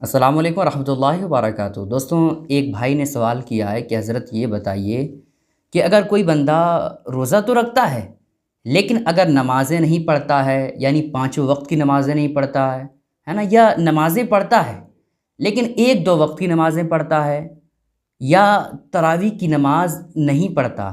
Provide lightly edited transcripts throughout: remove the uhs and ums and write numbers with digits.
अस्सलाम वालेकुम रहमतुल्लाहि व बरकातुहू। दोस्तों, एक भाई ने सवाल किया है कि हज़रत ये बताइए कि अगर कोई बंदा रोज़ा तो रखता है लेकिन अगर नमाज़ें नहीं पढ़ता है, यानी पाँचों वक्त की नमाज़ें नहीं पढ़ता है ना, या नमाज़ें पढ़ता है लेकिन एक दो वक्त की नमाज़ें पढ़ता है, या तरावी की नमाज नहीं पढ़ता,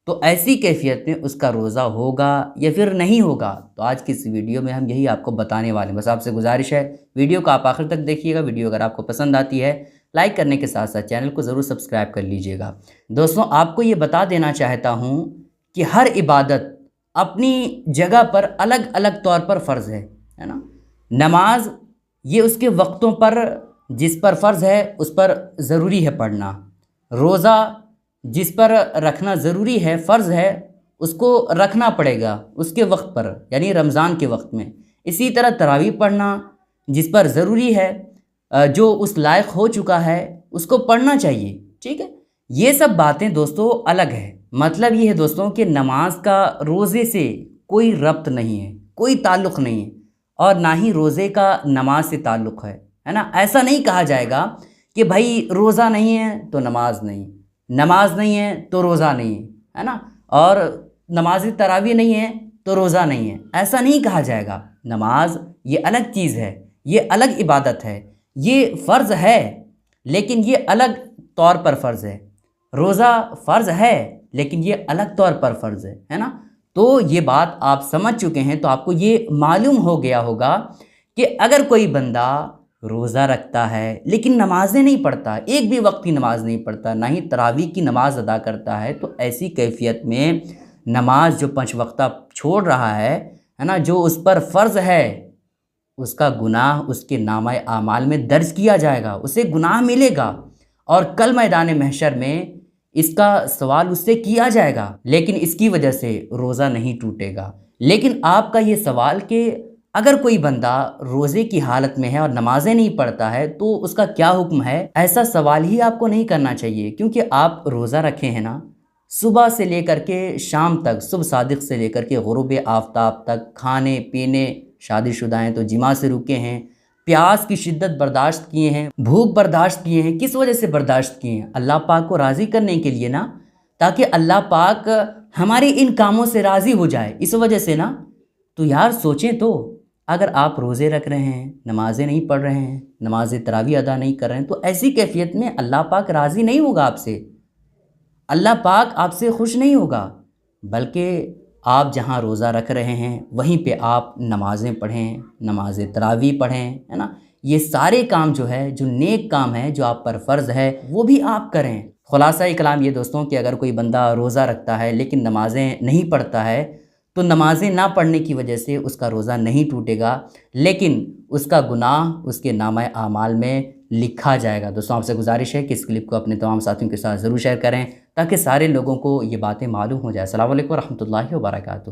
तो ऐसी कैफ़ियत में उसका रोज़ा होगा या फिर नहीं होगा? तो आज की इस वीडियो में हम यही आपको बताने वाले हैं। बस आपसे गुजारिश है, वीडियो को आप आखिर तक देखिएगा। वीडियो अगर आपको पसंद आती है, लाइक करने के साथ साथ चैनल को ज़रूर सब्सक्राइब कर लीजिएगा। दोस्तों, आपको ये बता देना चाहता हूँ कि हर इबादत अपनी जगह पर अलग अलग तौर पर फ़र्ज़ है ना। नमाज ये उसके वक्तों पर जिस पर फ़र्ज़ है उस पर ज़रूरी है पढ़ना। रोज़ा जिस पर रखना ज़रूरी है, फ़र्ज़ है, उसको रखना पड़ेगा उसके वक्त पर, यानी रमज़ान के वक्त में। इसी तरह तरावी पढ़ना जिस पर ज़रूरी है, जो उस लायक हो चुका है उसको पढ़ना चाहिए। ठीक है, ये सब बातें दोस्तों अलग है। मतलब ये है दोस्तों कि नमाज का रोज़े से कोई रब्त नहीं है, कोई ताल्लुक़ नहीं है, और ना ही रोज़े का नमाज से ताल्लुक़ है ना। ऐसा नहीं कहा जाएगा कि भाई रोज़ा नहीं है तो नमाज नहीं, नमाज नहीं है तो रोज़ा नहीं है ना, और नमाज तरावी नहीं है तो रोज़ा नहीं है, ऐसा नहीं कहा जाएगा। नमाज ये अलग चीज़ है, ये अलग इबादत है, ये फ़र्ज़ है लेकिन ये अलग तौर पर फ़र्ज़ है। रोज़ा फ़र्ज़ है लेकिन ये अलग तौर पर फ़र्ज़ है ना। तो ये बात आप समझ चुके हैं, तो आपको ये मालूम हो गया होगा कि अगर कोई बंदा रोज़ा रखता है लेकिन नमाज़ें नहीं पढ़ता, एक भी वक्त की नमाज़ नहीं पढ़ता, ना ही तरावी की नमाज़ अदा करता है, तो ऐसी कैफ़ियत में नमाज जो पाँच वक्ता छोड़ रहा है ना, जो उस पर फ़र्ज़ है, उसका गुनाह उसके नामा आमाल में दर्ज किया जाएगा, उसे गुनाह मिलेगा और कल मैदान महशर में इसका सवाल उससे किया जाएगा। लेकिन इसकी वजह से रोज़ा नहीं टूटेगा। लेकिन आपका ये सवाल कि अगर कोई बंदा रोज़े की हालत में है और नमाज़ें नहीं पढ़ता है तो उसका क्या हुक्म है, ऐसा सवाल ही आपको नहीं करना चाहिए, क्योंकि आप रोज़ा रखे हैं ना, सुबह से लेकर के शाम तक, सुबह सादिक से लेकर के गुरूब आफ्ताब तक, खाने पीने, शादीशुदा हैं तो जिमा से रुके हैं, प्यास की शिद्दत बर्दाश्त किए हैं, भूख बर्दाश्त किए हैं। किस वजह से बर्दाश्त किए हैं? अल्लाह पाक को राज़ी करने के लिए ना, ताकि अल्लाह पाक हमारे इन कामों से राज़ी हो जाए, इस वजह से ना। तो यार सोचें तो, अगर आप रोज़े रख रहे हैं, नमाज़ें नहीं पढ़ रहे हैं, नमाज तरावी अदा नहीं कर रहे हैं, तो ऐसी कैफ़ियत में अल्लाह पाक राज़ी नहीं होगा आपसे, अल्लाह पाक आपसे खुश नहीं होगा। बल्कि आप जहाँ रोज़ा रख रहे हैं वहीं पे आप नमाज़ें पढ़ें, नमाज तरावी पढ़ें, है ना। ये सारे काम जो है, जो नेक काम है, जो आप पर फ़र्ज़ है, वो भी आप करें। ख़ुलासा कलाम ये दोस्तों कि अगर कोई बंदा रोज़ा रखता है लेकिन नमाज़ें नहीं पढ़ता है, तो नमाज़ें ना पढ़ने की वजह से उसका रोज़ा नहीं टूटेगा, लेकिन उसका गुनाह उसके नामा आमाल में लिखा जाएगा। दोस्तों, आपसे गुजारिश है कि इस क्लिप को अपने तमाम साथियों के साथ ज़रूर शेयर करें ताकि सारे लोगों को ये बातें मालूम हो जाए। अस्सलाम वालेकुम रहमतुल्लाहि व बरकातुहू।